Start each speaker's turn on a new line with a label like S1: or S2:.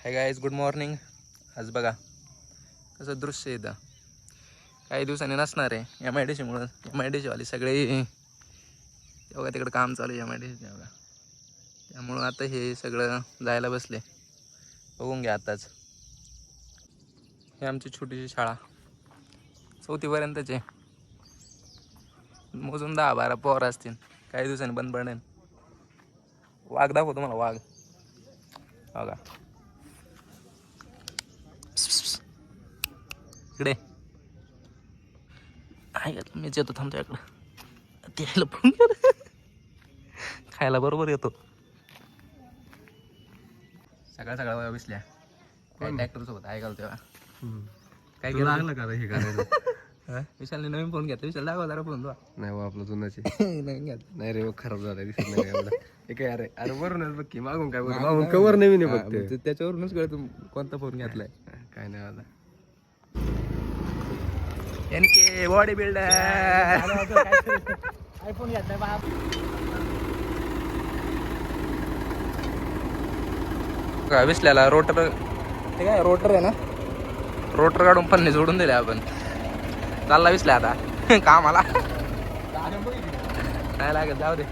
S1: Hi guys, good morning. आज बघा कसं दृश्य येतं. काही दिवसांनी नसणार आहे MIDC-मुळं. MIDC-वाले सगळे बघा तिकडं काम चालू आहे MIDC बघा. त्यामुळं आता हे सगळं जायला बसले. बघून घ्या आताच. हे आमची छोटीशी शाळा 4थीपर्यंतचे. मोजून 10-12 पोरं असतील. काही दिवसांनी बंद पडेल. वाघ दाखवतो तुम्हाला, वाघ बघा इकडे. आहे का मीच येतो, थांबतो इकडं. त्याला पण खायला बरोबर येतो. सकाळ सकाळ बसल्या काय ट्रॅक्टर सोबत आहे का तेव्हा काय केलं
S2: लागलं का हे करायला?
S1: विशालने नवीन फोन घेतला. विशाल दाखवा जरा फोन.
S2: नाही बा, आपलं जुनाचे
S1: नवीन घेतला
S2: नाही रे, खराब झाला दिसत नाही एवढा. हे काय अरे अरे वरूनच बघ की, मागून काय बघ, मागून कवर नवीन आहे बघ.
S1: त्याच्यावरूनच कळतं कोणता फोन घेतलाय.
S2: काय नाही आला.
S1: NK बॉडी बिल्डर
S3: आयफोन घेतलाय बा.
S1: विसल्याला रोटर, ते काय रोटर आहे ना, रोटर काढून पन्ने जोडून दिले आपण. चालला विसल्या आता कामाला. नाही लागत, जाऊ दे.